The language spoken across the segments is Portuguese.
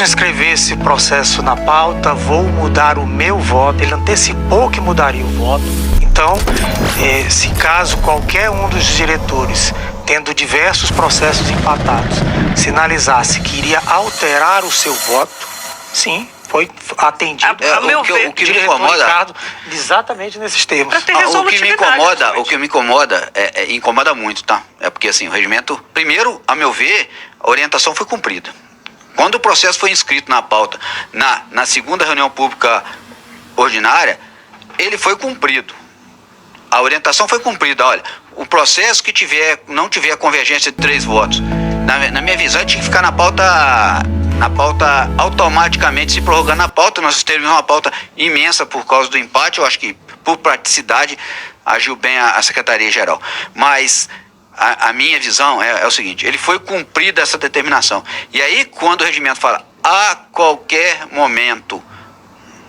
inscrever esse processo na pauta, vou mudar o meu voto. Ele antecipou que mudaria o voto. Então, se caso qualquer um dos diretores, tendo diversos processos empatados, sinalizasse que iria alterar o seu voto, sim, foi atendido. O que me incomoda, Ricardo, exatamente nesses termos. O que me incomoda incomoda muito, tá? É porque assim, o regimento, primeiro, a meu ver, a orientação foi cumprida. Quando o processo foi inscrito na pauta, na segunda reunião pública ordinária, ele foi cumprido. A orientação foi cumprida. Olha, o processo que não tiver convergência de 3 votos, na minha visão, tinha que ficar na pauta automaticamente se prorrogando na pauta. Nós tivemos uma pauta imensa por causa do empate. Eu acho que, por praticidade, agiu bem a Secretaria-Geral. Mas a minha visão é o seguinte: ele foi cumprida essa determinação. E aí, quando o regimento fala a qualquer momento,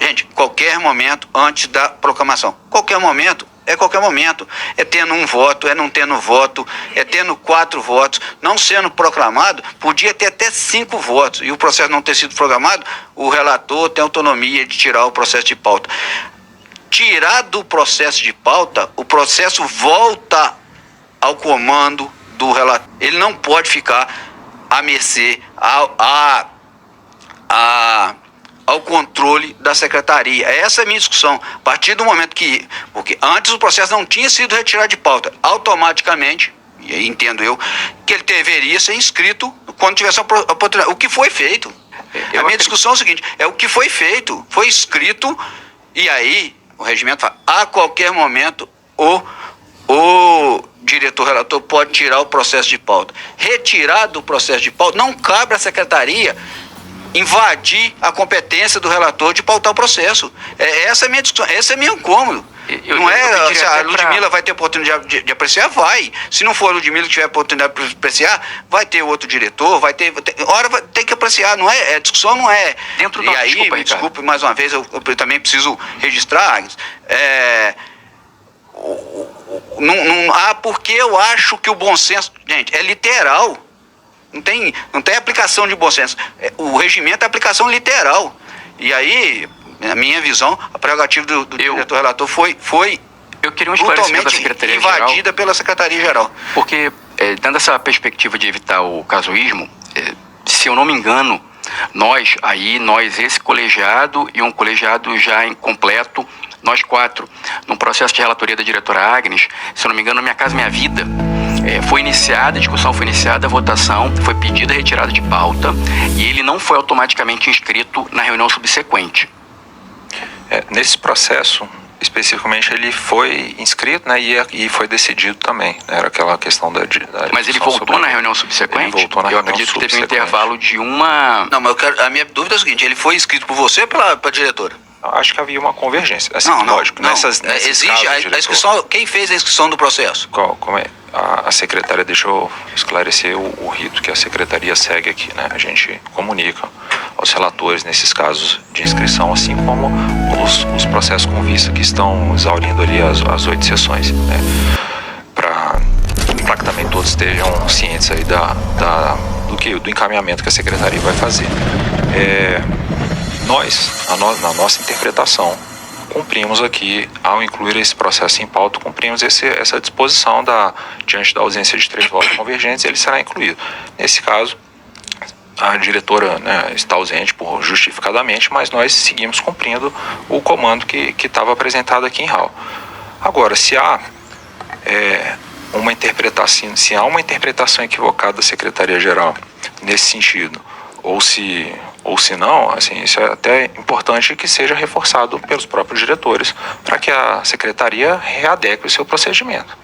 gente, qualquer momento antes da proclamação, qualquer momento é qualquer momento, é tendo um voto, é não tendo voto, é tendo 4 votos, não sendo proclamado, podia ter até 5 votos, e o processo não ter sido programado, o relator tem autonomia de tirar o processo de pauta. Tirar do processo de pauta, o processo volta ao comando do relator. Ele não pode ficar à mercê, ao controle da secretaria. Essa é a minha discussão. A partir do momento porque antes o processo não tinha sido retirado de pauta, automaticamente, e aí entendo eu, que ele deveria ser inscrito quando tivesse a oportunidade. O que foi feito? A minha discussão é o seguinte: o que foi feito, foi escrito, e aí o regimento fala, a qualquer momento o diretor relator pode tirar o processo de pauta. Retirar do processo de pauta, não cabe à secretaria invadir a competência do relator de pautar o processo. Essa é a minha discussão, esse é meu incômodo. Se a Ludmila vai ter oportunidade de apreciar, vai. Se não for a Ludmila que tiver oportunidade de apreciar, vai ter outro diretor, vai ter que apreciar, não é? A discussão não é. Dentro da Desculpe mais uma vez, eu também preciso registrar. Porque eu acho que o bom senso, gente, é literal. Não tem aplicação de bom senso. O regimento é aplicação literal. E aí, na minha visão, a prerrogativa do diretor relator foi eu queria um esclarecimento da Secretaria-Geral, invadida pela Secretaria-Geral. Porque, dando essa perspectiva de evitar o casuísmo, se eu não me engano, nós, esse colegiado e um colegiado já incompleto, nós 4, num processo de relatoria da diretora Agnes, se eu não me engano, Minha Casa Minha Vida, foi iniciada, a discussão foi iniciada, a votação, foi pedida a retirada de pauta e ele não foi automaticamente inscrito na reunião subsequente. Nesse processo, especificamente, ele foi inscrito, né, e foi decidido também. Né, era aquela questão da Mas ele voltou na reunião subsequente? Ele voltou na reunião acredito que teve um intervalo de uma... Não, mas a minha dúvida é o seguinte: ele foi inscrito por você ou pela diretora? Acho que havia uma convergência. Assim, lógico. Existe a inscrição. Quem fez a inscrição do processo? Como é? A secretária, deixa eu esclarecer o rito que a secretaria segue aqui, né? A gente comunica aos relatores nesses casos de inscrição, assim como os processos com vista que estão exaurindo ali as 8 sessões, né? Para que também todos estejam cientes aí do encaminhamento que a secretaria vai fazer. Na nossa interpretação, cumprimos aqui, ao incluir esse processo em pauta, cumprimos essa disposição diante da ausência de 3 votos convergentes, ele será incluído. Nesse caso, a diretora, né, está ausente justificadamente, mas nós seguimos cumprindo o comando que estava apresentado aqui em hall. Agora, se há uma interpretação equivocada da Secretaria-Geral nesse sentido, ou se não, assim, isso é até importante que seja reforçado pelos próprios diretores para que a secretaria readeque o seu procedimento.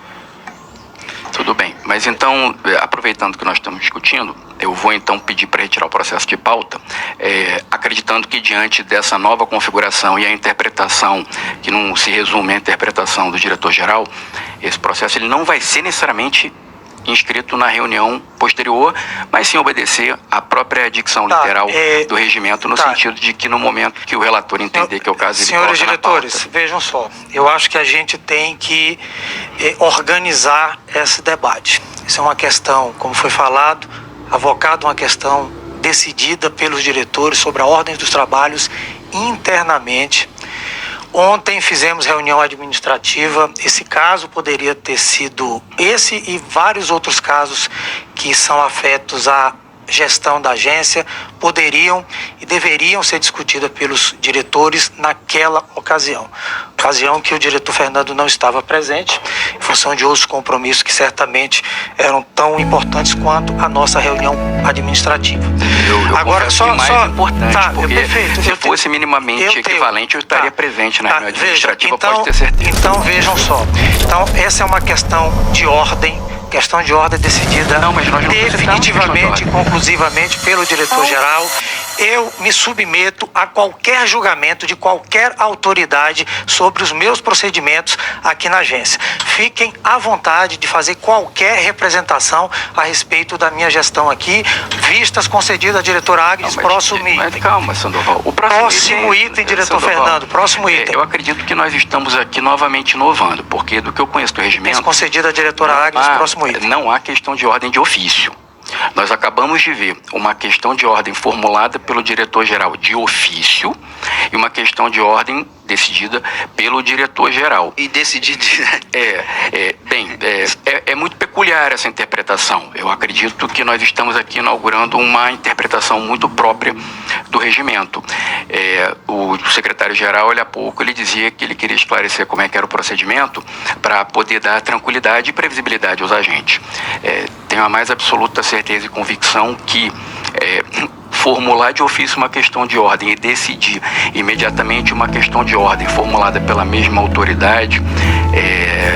Tudo bem, mas então, aproveitando que nós estamos discutindo, eu vou então pedir para retirar o processo de pauta, acreditando que diante dessa nova configuração e a interpretação, que não se resume à interpretação do diretor-geral, esse processo ele não vai ser necessariamente inscrito na reunião posterior, mas sim obedecer à própria dicção literal do regimento, no sentido de que no momento que o relator entender que é o caso, ele senhores coloca diretores, na pauta. Vejam só, eu acho que a gente tem que organizar esse debate. Isso é uma questão, como foi falado, avocado uma questão decidida pelos diretores sobre a ordem dos trabalhos internamente. Ontem fizemos reunião administrativa. Esse caso poderia ter sido esse e vários outros casos que são afetos à gestão da agência poderiam e deveriam ser discutidas pelos diretores naquela ocasião que o diretor Fernando não estava presente, em função de outros compromissos que certamente eram tão importantes quanto a nossa reunião administrativa. Eu agora só importante, tá, porque perfeito, se fosse minimamente equivalente, eu estaria presente na reunião administrativa, pode ter certeza. Então vejam só, essa é uma questão de ordem decidida definitivamente e conclusivamente pelo diretor-geral. Eu me submeto a qualquer julgamento de qualquer autoridade sobre os meus procedimentos aqui na agência. Fiquem à vontade de fazer qualquer representação a respeito da minha gestão aqui, vistas concedidas à diretora Agnes, próximo item. Mas calma, Sandoval. O próximo item, diretor Sandoval, Fernando, próximo item. Eu acredito que nós estamos aqui novamente inovando, porque do que eu conheço do regimento... Concedida à diretora Agnes, próximo item. Não há questão de ordem de ofício. Nós acabamos de ver uma questão de ordem formulada pelo diretor-geral de ofício e uma questão de ordem decidida pelo diretor-geral. E decidida... É muito peculiar essa interpretação. Eu acredito que nós estamos aqui inaugurando uma interpretação muito própria do regimento. O secretário-geral, há pouco, ele dizia que ele queria esclarecer como é que era o procedimento para poder dar tranquilidade e previsibilidade aos agentes. Tenho a mais absoluta certeza e convicção que formular de ofício uma questão de ordem e decidir imediatamente uma questão de ordem formulada pela mesma autoridade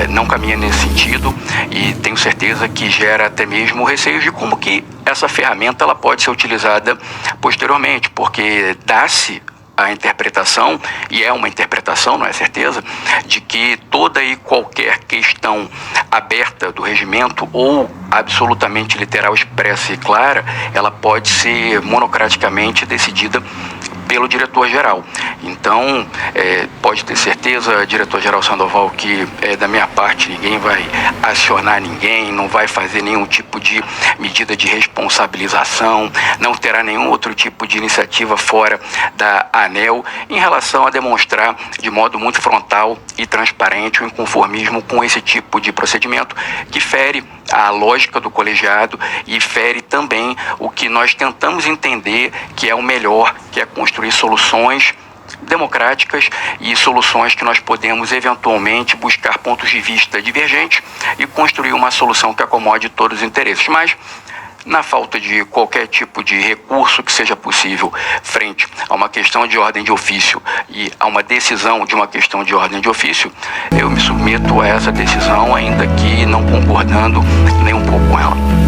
não caminha nesse sentido, e tenho certeza que gera até mesmo receio de como que essa ferramenta ela pode ser utilizada posteriormente, porque dá-se a interpretação, e é uma interpretação, não é certeza, de que toda e qualquer questão aberta do regimento ou absolutamente literal, expressa e clara, ela pode ser monocraticamente decidida pelo diretor-geral. Então, pode ter certeza, diretor-geral Sandoval, que da minha parte ninguém vai acionar ninguém, não vai fazer nenhum tipo de medida de responsabilização, não terá nenhum outro tipo de iniciativa fora da ANEEL em relação a demonstrar de modo muito frontal e transparente o inconformismo com esse tipo de procedimento que fere a lógica do colegiado e fere também o que nós tentamos entender que é o melhor, que é construir soluções democráticas e soluções que nós podemos eventualmente buscar pontos de vista divergentes e construir uma solução que acomode todos os interesses. Mas, na falta de qualquer tipo de recurso que seja possível frente a uma questão de ordem de ofício e a uma decisão de uma questão de ordem de ofício, eu me submeto a essa decisão, ainda que não concordando nem um pouco com ela.